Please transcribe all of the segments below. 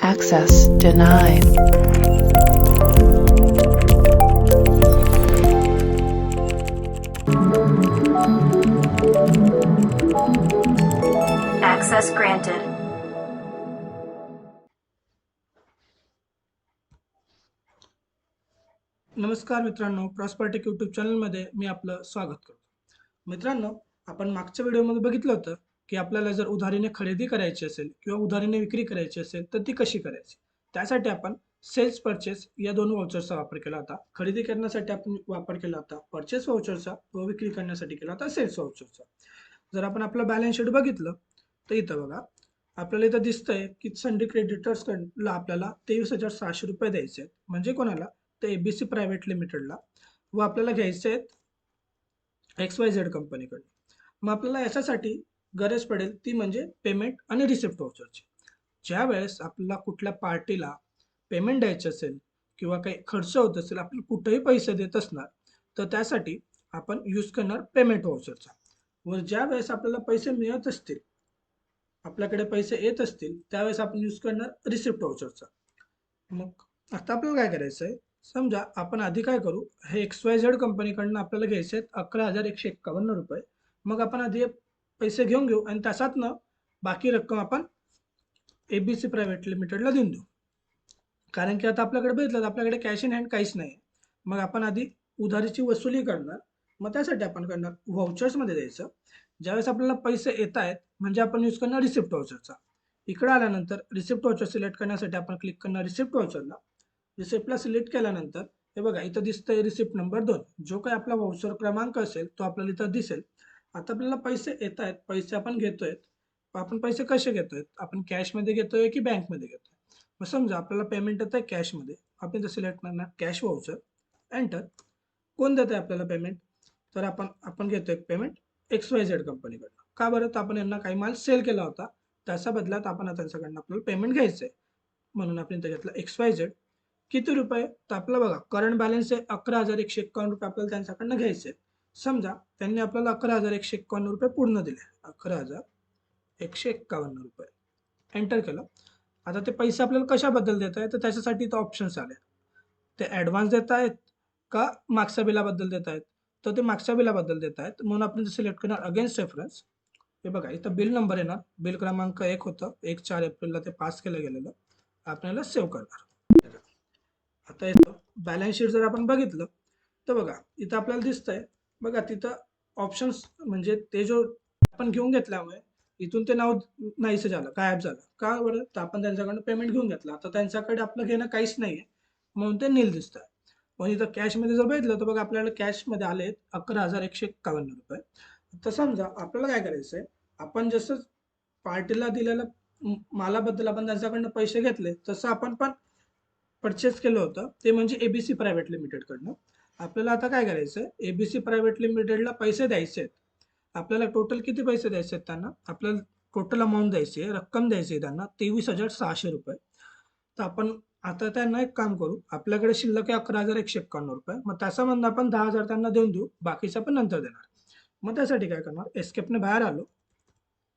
Access denied. Access granted. नमस्कार मित्रांनो, प्रॉस्पर्टेक YouTube चॅनलमध्ये मी आपलं स्वागत करतो. मित्रांनो, आपण मागच्या व्हिडिओमध्ये बघितलं होतं की आपल्याला जर उधारीने खरेदी करायची असेल किंवा उधारीने विक्री करायची असेल तर ती कशी करायची. त्यासाठी आपण सेल्स परचेस या दोन वाउचरचा वापर केला होता. खरेदी करण्यासाठी आपण वापर केला होता परचेस वाउचरचा व विक्री करण्यासाठी केला होता सेल्स वाउचरचा. जर आपण आपलं बॅलन्स शीट बघितलं तर इथं बघा, आपल्याला इथं दिसतंय की संडे क्रेडिटर्सला आपल्याला 23,600 रुपये द्यायचे आहेत. म्हणजे कोणाला? तर एबीसी प्रायव्हेट लिमिटेडला, व आपल्याला घ्यायचे आहेत XYZ कंपनीकडे. मग आपल्याला याच्यासाठी गरज पडेल ती म्हणजे पेमेंट आणि रिसिप्ट वाउचरची. ज्या वेळेस आपल्याला कुठल्या पार्टीला पेमेंट द्यायचे असेल किंवा काही खर्च होत असेल, आपण कुठेही पैसे देत असणार, तर त्यासाठी आपण यूज करणार पेमेंट वाउचरचा. व ज्या वेळेस आपल्याला पैसे मिळत असतील, आपल्याकडे पैसे येत असतील, त्यावेळेस आपण यूज करणार रिसिप्ट वाउचरचा. मग आता आपल्याला काय करायचं आहे, समजा आपण आधी काय करू, हे XYZ कंपनीकडनं आपल्याला घ्यायचे आहेत 11,151 रुपये. मग आपण आधी हे पैसे घेऊन घेऊ आणि त्याच्यातनं बाकी रक्कम आपण एबीसी प्रायव्हेट लिमिटेडला देऊन देऊ. कारण की आता आपल्याकडे बघितलं तर आपल्याकडे कॅश इन हँड काहीच नाही. मग आपण आधी उधारीची वसुली करणार. मग त्यासाठी आपण करणार व्हाउचर्समध्ये द्यायचं. ज्यावेळेस आपल्याला पैसे येत आहेत म्हणजे आपण यूज करणार रिसिप्ट वाउचरचा. इकडे आल्यानंतर रिसिप्ट वाउचर सिलेक्ट करण्यासाठी आपण क्लिक करणार रिसिप्ट वाउचरला. रिसिप्टला सिलेक्ट केल्यानंतर हे बघा, इथं दिसतंय रिसिप्ट नंबर 2. जो काही आपला व्हाउचर क्रमांक असेल तो आपल्याला इथं दिसेल. आता आपल्याला पैसे येत आहेत, पैसे आपण घेतोय. आपण पैसे कसे घेतोय? आपण कॅशमध्ये घेतोय की बँकमध्ये घेतोय? मग समजा आपल्याला पेमेंट येत आहे कॅशमध्ये, आपण इथं सिलेक्ट करणार कॅश व्हाउचर, एंटर. कोण देत आहे आपल्याला पेमेंट? तर आपण घेतोय पेमेंट XYZ कंपनीकडनं. का बरं? तर आपण यांना काही माल सेल केला होता, त्याच्या बदल्यात आपण त्यांच्याकडनं आपल्याला पेमेंट घ्यायचं आहे. म्हणून आपण इथं घेतलं XYZ. किती रुपये? तर आपलं बघा, करंट बॅलन्स आहे 11,151 रुपये आपल्याला त्यांच्याकडनं घ्यायचे आहेत. समजा त्यांनी आपल्याला 11,151 रुपये पूर्ण दिले, 11,151 रुपये, एंटर केलं. आता ते पैसे आपल्याला कशाबद्दल देत आहे, तर त्याच्यासाठी इथं ऑप्शन्स आले. ते ॲडव्हान्स देत आहेत का मागच्या बिलाबद्दल देत आहेत? तर ते मागच्या बिलाबद्दल देत आहेत. म्हणून आपण सिलेक्ट करणार अगेन्स्ट रेफरन्स. हे बघा, इथं बिल नंबर येणार. बिल क्रमांक 1 होतं, 1/4 एप्रिलला ते पास केलं गेलेलं. आपल्याला सेव्ह करणार. आता येतं बॅलन्स शीट. जर आपण बघितलं तर बघा, इथं आपल्याला दिसतंय बघा, तिथं ऑप्शन्स म्हणजे ते जो आपण घेऊन घेतल्यामुळे इथून ते नाव नाहीसं झालं, गायब झालं. का बरं? तर आपण त्यांच्याकडनं पेमेंट घेऊन घेतलं. आता त्यांच्याकडे आपलं घेणं काहीच नाहीये, म्हणून ते नील दिसतंय. पण इथं कॅशमध्ये जर बघितलं तर बघा, आपल्याला कॅशमध्ये आले 11,151 रुपये. तर समजा आपल्याला काय करायचंय, आपण जसं पार्टीला दिलेल्या मालाबद्दल आपण त्यांच्याकडनं पैसे घेतले, तसं आपण पण परचेस केलं होतं, ते म्हणजे एबीसी प्रायव्हेट लिमिटेडकडनं. आपल्याला आता काय करायचं, एबीसी प्रायव्हेट लिमिटेडला पैसे द्यायचे आहेत. आपल्याला टोटल किती पैसे द्यायचे आहेत त्यांना? आपल्याला टोटल अमाऊंट द्यायची आहे, रक्कम द्यायची आहे त्यांना 23,600 रुपये. तर आपण आता त्यांना एक काम करू, आपल्याकडे शिल्लक आहे 11,151 रुपये. मग त्याच्यामधनं आपण 10,000 त्यांना देऊन देऊ, बाकीचं आपण नंतर देणार. मग त्यासाठी काय करणार, एस्केपने बाहेर आलो,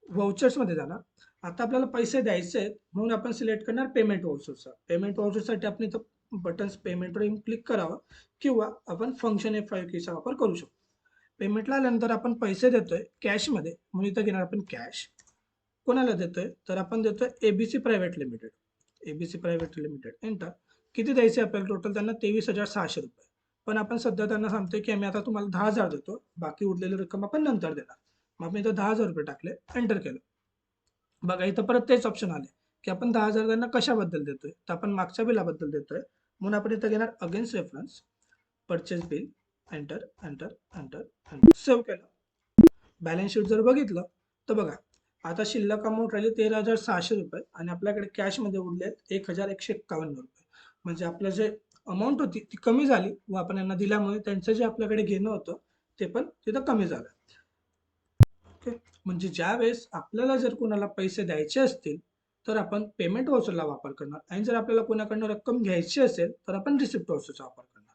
व्हाउचर्समध्ये जाणार. आता आपल्याला पैसे द्यायचे आहेत म्हणून आपण सिलेक्ट करणार पेमेंट व्हाउचरचा. पेमेंट व्हाउचरसाठी आपण इथं बटन्स पेमेंटवर क्लिक करावं किंवा आपण फंक्शन F5 कीचा वापर करू शकतो. पेमेंटला आल्यानंतर आपण पैसे देतोय कॅशमध्ये, म्हणून इथं घेणार आपण कॅश. कोणाला देतोय? तर आपण देतोय ABC private limited. ABC private limited, enter. किती द्यायचे आपल्याला टोटल त्यांना? 23,600 रुपये. पण आपण सध्या त्यांना सांगतोय की आम्ही आता तुम्हाला 10,000 देतो, बाकी उरलेली रक्कम आपण नंतर देणार. मग आपण इथं 10,000 रुपये टाकले, एंटर केलं. बघा, इथं परत तेच ऑप्शन आले की आपण 10,000 त्यांना कशाबद्दल देतोय, तर आपण मागच्या बिलाबद्दल देतोय. म्हणून आपण इथं घेणार against reference, purchase bill, enter enter enter enter, save केलं. बॅलन्स शीट जर बघितलं तर बघा, आता शिल्लक अमाऊंट राहिली 13,600 रुपये आणि आपल्याकडे कॅशमध्ये उरले आहेत 1,151 रुपये. म्हणजे आपलं जे अमाऊंट होती ती कमी झाली व आपण यांना दिल्यामुळे त्यांचं जे आपल्याकडे घेणं होतं ते पण तिथं कमी झालं. ओके. म्हणजे ज्या वेळेस आपल्याला जर कोणाला पैसे द्यायचे असतील तर आपण पेमेंट वाउचरला वापर करणार, आणि जर आपल्याला कोणाकडनं रक्कम घ्यायची असेल तर आपण रिसिप्ट वाउचरचा वापर करणार.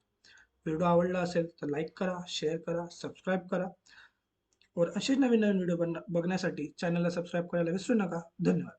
व्हिडिओ आवडला असेल तर लाईक करा, शेअर करा, सबस्क्राईब करा. और असेच नवीन नवीन व्हिडिओ बघण्यासाठी चॅनलला सबस्क्राईब करायला विसरू नका. धन्यवाद.